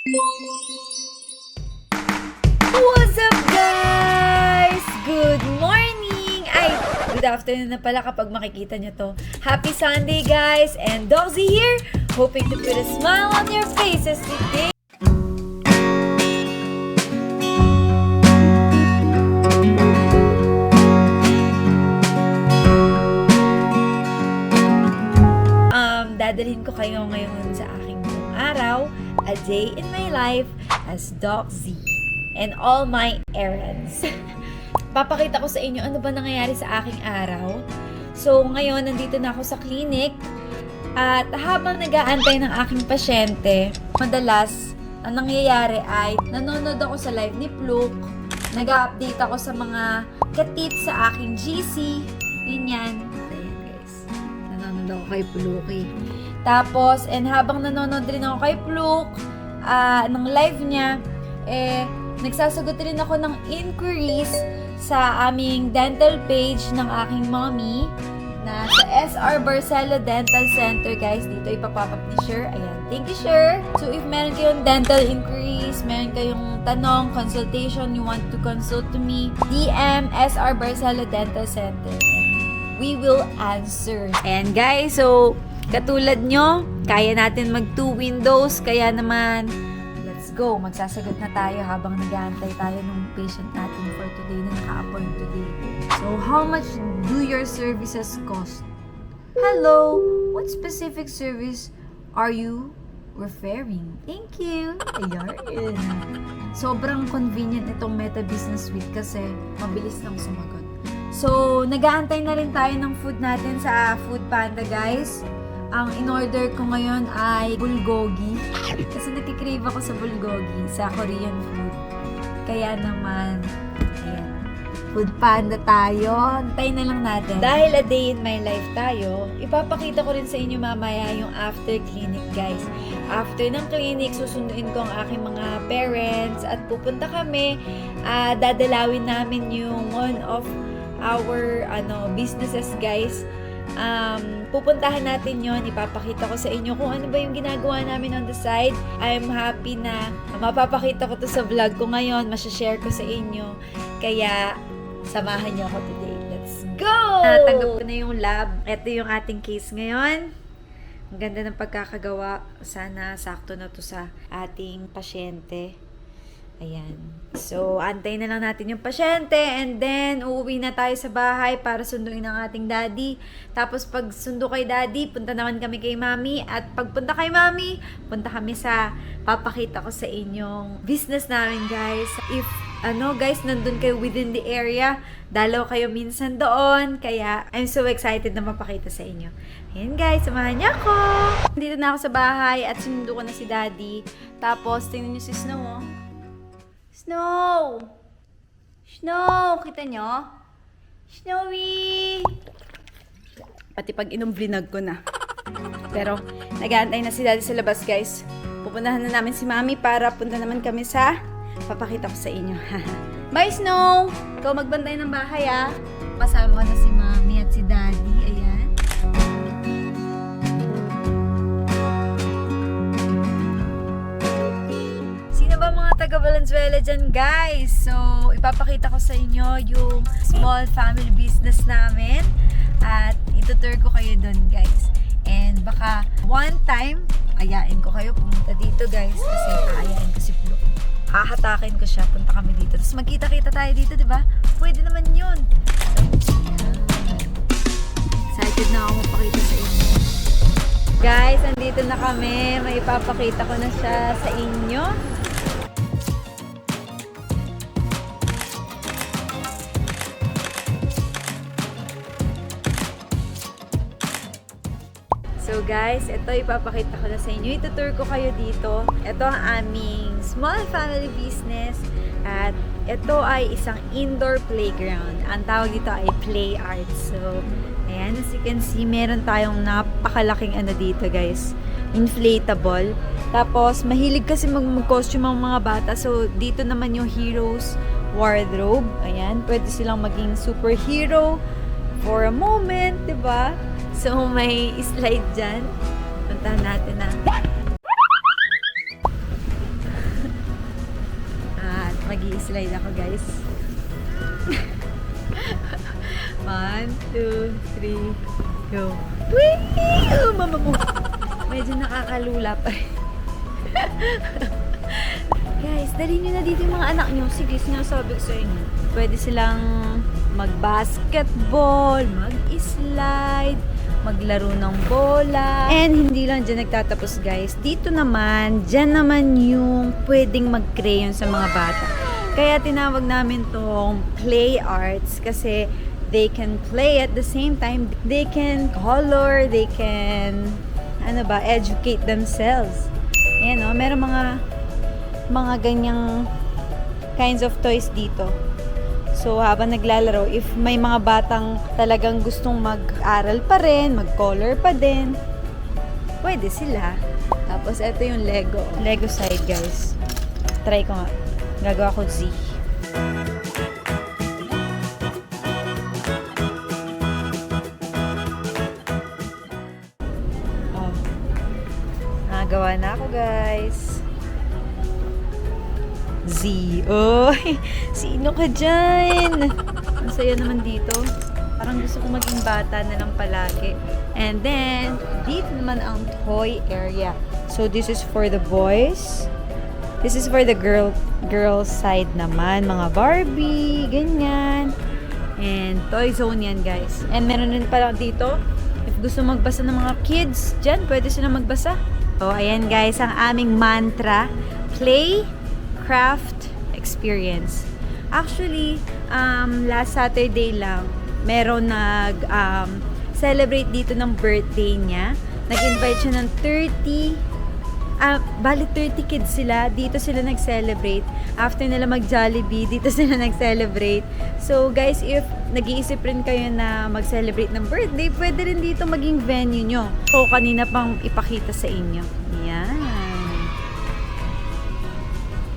What's up, guys? Good morning! Ay, good afternoon na pala kapag makikita nyo to. Happy Sunday, guys! And Dogsy here, hoping to put a smile on your faces today. Dadalhin ko kayo ngayon sa aking buong araw, a day in my life as Dogsy and all my errands. Papakita ko sa inyo ano ba nangyayari sa aking araw. So ngayon, nandito na ako sa clinic at habang nag-aantay ng aking pasyente, madalas ang nangyayari ay nanonood ako sa live ni Fluke, nag-update ako sa mga katit sa aking GC, ganyan. Ayan guys, nanonood ako kay Fluke. Tapos, and habang nanonood rin ako kay Fluke, ng live niya, nagsasagot rin ako ng inquiries sa aming dental page ng aking mommy na sa SR Barcelo Dental Center, guys. Dito ipapop up ni Sher. Ayan. Thank you, Sher. So, if meron kayong dental inquiries, meron kayong tanong, consultation, you want to consult to me, DM SR Barcelo Dental Center. And we will answer. And guys, so, katulad nyo, kaya natin mag 2 windows, kaya naman, let's go. Magsasagot na tayo habang nag-aantay tayo ng patient natin for today na naka-appoint today. So, how much do your services cost? Hello, what specific service are you referring? Thank you. Ayan. Sobrang convenient itong Meta Business Suite kasi mabilis lang sumagot. So, nag-aantay na rin tayo ng food natin sa Food Panda, guys. Ang in-order ko ngayon ay bulgogi. Kasi nakikrave ako sa bulgogi, sa Korean food. Kaya naman, ayan, Food Panda tayo. Antayin na lang natin. Dahil a day in my life tayo, ipapakita ko rin sa inyo mamaya yung after clinic, guys. After ng clinic, susunduin ko ang aking mga parents at pupunta kami. Dadalawin namin yung one of our businesses, guys. Pupuntahan natin yon, ipapakita ko sa inyo kung ano ba yung ginagawa namin on the side. I'm happy na mapapakita ko to sa vlog ko ngayon, masashare ko sa inyo. Kaya, samahan niyo ako today. Let's go! Natanggap ko na yung lab. Ito yung ating case ngayon. Ang ganda ng pagkakagawa. Sana sakto na to sa ating pasyente. Ayan. So, antayin na lang natin yung pasyente and then uuwi na tayo sa bahay para sunduin ang ating daddy. Tapos pag sundo kay daddy, punta naman kami kay mami. At pagpunta kay mami, punta kami sa papakita ko sa inyong business namin, guys. If guys, nandun kayo within the area, dalaw kayo minsan doon. Kaya, I'm so excited na mapakita sa inyo. Ayan guys, samahan niyo ako. Dito na ako sa bahay at sinundo ko na si daddy. Tapos, tingnan niyo si Snow, oh. Snow! Snow! Kita nyo? Snowy! Pati pag inom-vlinag ko na. Pero, nag-aantay na si daddy sa labas, guys. Pupuntahan na namin si mami para punta naman kami sa papakita ko sa inyo. Bye, Snow! Ikaw magbantay ng bahay, ah. Kasama ko na si mami at si daddy. Ayan. Taga Valenzuela dyan, guys. So, ipapakita ko sa inyo yung small family business namin at itutur ko kayo dun, guys. And baka one time, ayain ko kayo pumunta dito, guys, kasi ayain ko si Flo. Hahatakin ko siya, punta kami dito. Tapos magkita-kita tayo dito, di ba? Pwede naman yun. So, excited na ako mapakita sa inyo. Guys, andito na kami. May ipapakita ko na siya sa inyo. So guys, ito ipapakita ko na sa inyo. Itutur ko kayo dito. Ito ang aming small family business. At ito ay isang indoor playground. Ang tawag dito ay Play Arts. So, ayan, as you can see, meron tayong napakalaking dito, guys. Inflatable. Tapos, mahilig kasi mag-costume ang mga bata. So, dito naman yung Heroes wardrobe. Ayan, pwede silang maging superhero for a moment, diba? So, may slide dyan. Puntahan natin na. Mag-slide ako, guys. 1, 2, 3, go. Whee! Oh, mama mo. Medyo nakakalula pa rin. Guys, dalhin nyo na dito yung mga anak nyo. Sige, sinasabi ko sa inyo. Pwede silang mag-basketball, mag-slide, maglaro ng bola. And hindi lang dyan nagtatapos, guys. Dito naman, dyan naman yung pwedeng mag-crayon sa mga bata. Kaya tinawag namin tong play arts kasi they can play at the same time. They can color, they can, educate themselves. Ayan, oh, meron mga ganyang kinds of toys dito. So, habang naglalaro, if may mga batang talagang gustong mag-aral pa rin, mag-color pa din, pwede sila. Tapos, ito yung Lego. Lego side, guys. Try ko nga. Gagawa ko Z. Oh. Nagawa na ako, guys. Z. Oy, sino ka dyan? Ang saya naman dito. Parang gusto ko maging bata na lang palagi. And then, dito naman ang toy area. So, this is for the boys. This is for the girl side naman. Mga Barbie, ganyan. And toy zone yan, guys. And meron din pala dito, if gusto magbasa ng mga kids, dyan, pwede sila magbasa. So, ayan guys, ang aming mantra. Play, craft, experience. Actually, last Saturday lang, meron celebrate dito ng birthday niya. Nag-invite siya ng 30 kids sila. Dito sila nag-celebrate. After nila mag-Jollibee, dito sila nag-celebrate. So, guys, if nag-iisip rin kayo na mag-celebrate ng birthday, pwede rin dito maging venue nyo. So, kanina pang ipakita sa inyo. Yan.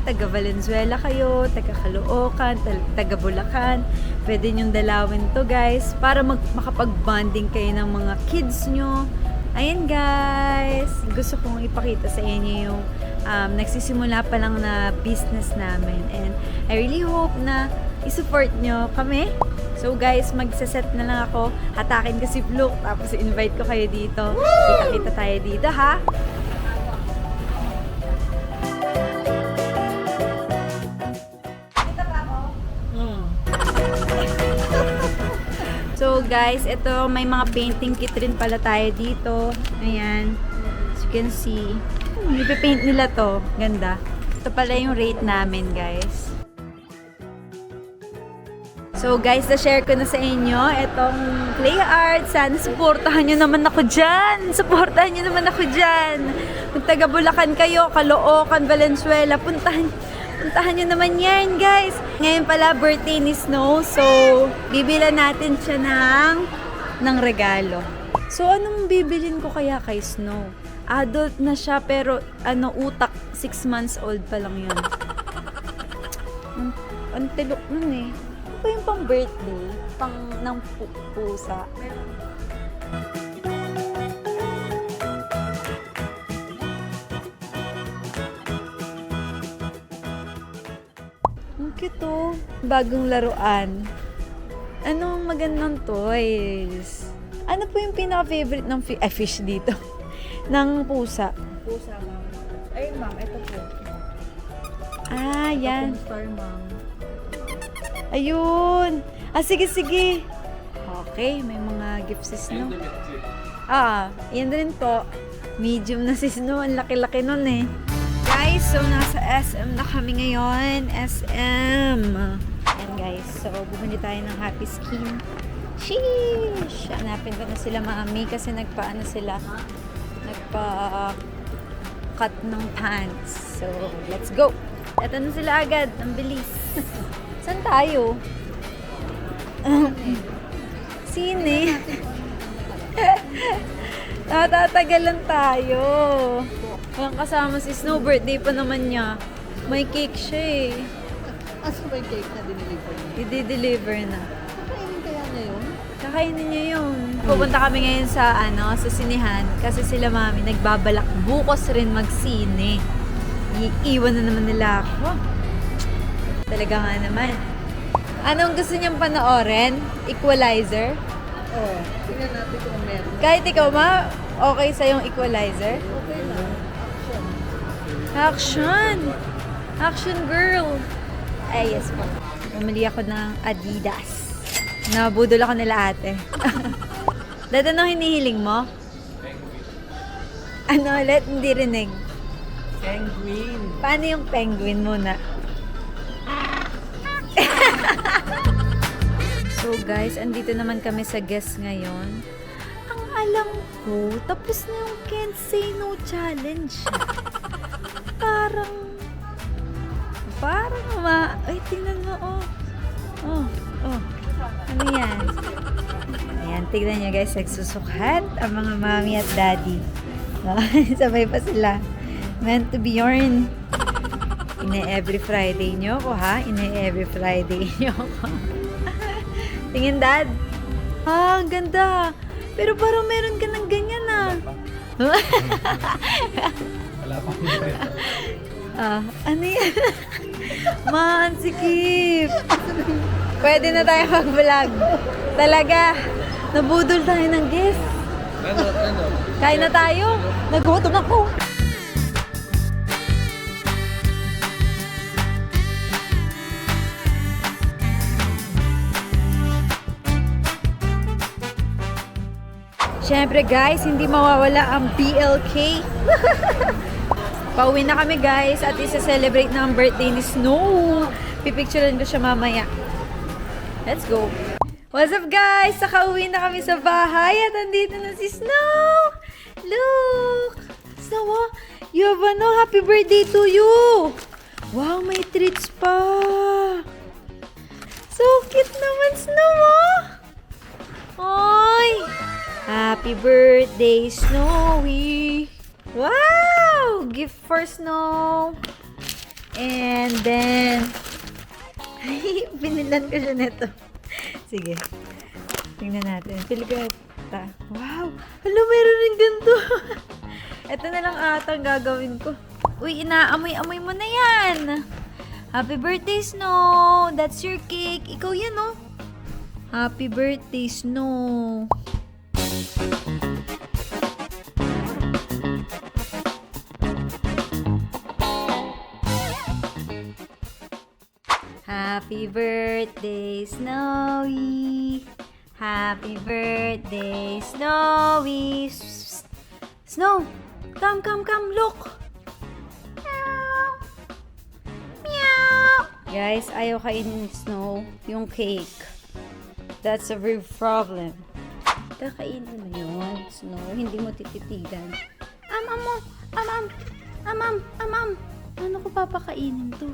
Taga Valenzuela kayo, taga Caloocan, taga Bulacan. Pwede nyong dalawin to, guys, para makapag-bonding kayo ng mga kids nyo. Ayan, guys, gusto kong ipakita sa inyo yung nagsisimula pa lang na business namin. And I really hope na isupport nyo kami. So, guys, magsaset na lang ako. Hatakin ko si Vlog, tapos invite ko kayo dito. Kita-kita tayo dito, ha? So guys, ito may mga painting kit rin pala tayo dito. Ayan. As you can see. Ipipaint nila to. Ganda. Ito pala yung rate namin, guys. So guys, na-share ko na sa inyo itong play art. Sana supportahan nyo naman ako dyan. Supportahan nyo naman ako dyan. Kung taga Bulacan kayo, Caloocan, Valenzuela, puntahan nyo naman yan, guys. Ngayon pala, birthday ni Snow. So, bibilan natin siya ng regalo. So, anong bibilin ko kaya kay Snow? Adult na siya, pero utak, 6 months old pa lang yun. Ang tilok nun eh. Ano ba yung pang birthday? Pang ng pusa? Cute oh. Bagong laruan. Anong magandang toys? Ano po yung pinaka-favorite ng fish dito? ng pusa? Pusa, ma'am. Ay, ma'am, ito po. Ah, yan. Ito star, ma'am. Ayun. Sige, sige. Okay, may mga gifts si Snow. Yan din po. Medium na si Snow. Ang laki-laki nun eh. Guys, so nasa SM na kami ngayon. SM. Ayan guys, so bumili tayo ng Happy Skin. Sheesh! Hanapin ko na sila mami kasi nagpa-cut ng pants. So, let's go! Eto na sila agad. Ang bilis. Saan tayo? Sine. Natatagalan tayo. Walang kasama si Snow. Birthday pa naman niya. May cake siya eh. Asa ba yung cake na diniliver niya? I-deliver na. Kakainin kaya niya yun? Kakainin niya yun. Pupunta kami ngayon sa sinihan kasi sila mami nagbabalak bukas rin magsine. Iiwan na naman nila ako. Talaga nga naman. Anong gusto niyang panoorin? Equalizer? Oh, tingnan natin kung meron. Kahit ikaw ma, okay sa yung Equalizer? Okay lang. Action! Action girl! Ay, yes po. Bumili ako ng Adidas. Nabudol ako nila ate. Dad, anong hinihiling mo? Ano ulit? Hindi rinig. Penguin. Paano yung penguin muna? So guys, andito naman kami sa guest ngayon. Ang alam ko, tapos na yung Can't Say No Challenge. Parang ay, tingnan mo, oh. Ano yan? Ayan, tignan nyo guys, nagsusukhat ang mga mommy at daddy. Sabay pa sila. Meant to be yarn. Every Friday nyo ako, ha? Every Friday nyo ako. Tingin, Dad. Ang ganda. Pero parang meron ka ng ganyan, Wala pa. Ano yan? Man, sikip. Pwede na tayo mag-vlog. Talaga. Nabudol tayo ng guest. Ano? Kain na tayo. Nagutom ako. Siyempre guys, hindi mawawala ang BLK. Pauwi na kami guys at isa-celebrate na ang birthday ni Snow. Pipicturean ko siya mamaya. Let's go. What's up guys? Nakauwi na kami sa bahay at andito na si Snow. Look! Snow, oh, you have happy birthday to you. Wow, may treats pa. So cute naman, Snow, oh. Oy! Happy birthday, Snowy! Wow! Gift for Snow! And then, binilan ko siya nito. Sige. Tingnan natin. Pili ko ata. Wow! Hala, meron rin ganito. Ito na lang ata ang gagawin ko. Uy, inaamoy-amoy mo na yan. Happy birthday, Snow! That's your cake. Ikaw yan, oh. Happy birthday, Snow! Happy birthday, Snowy! Happy birthday, Snowy! Snow! Come, look! Meow! Meow! Guys, ayaw kainin ni Snow yung cake. That's a real problem. Kakainin mo yun, Snow. Hindi mo tititigan. Ano ko papakainin to?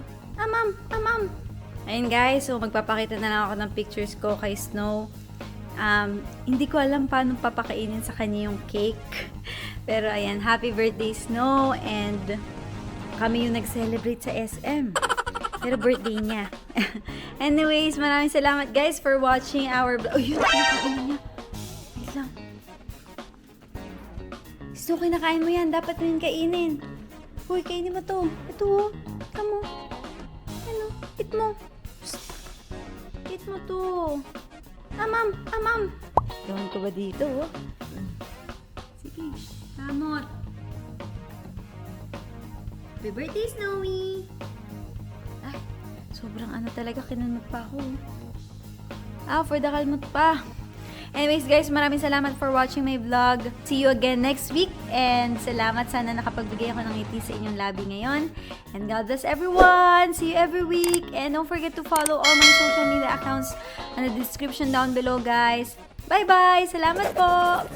Ayun guys, so magpapakita na lang ako ng pictures ko kay Snow. Hindi ko alam paano papakainin sa kanya yung cake. Pero ayan, happy birthday Snow. And kami yung nag-celebrate sa SM. Pero birthday niya. Anyways, maraming salamat guys for watching our vlog. Oh, yun, kinakain niya. Wait lang. Snow, kinakain mo yan. Dapat rin kainin. Uy, kainin mo to. Ito, oh. Come on. Ano? Eat mo. Eat mo to. Amam. Gawin ko ba dito, oh? Sige. Kamot. Happy birthday, Snowy! Ay, sobrang ano talaga, kinunod pa ako. For the kalmot pa. Anyways guys, maraming salamat for watching my vlog. See you again next week. And salamat, sana nakapagbigay ako ng ngiti sa inyong labi ngayon. And God bless everyone. See you every week. And don't forget to follow all my social media accounts in the description down below, guys. Bye-bye! Salamat po!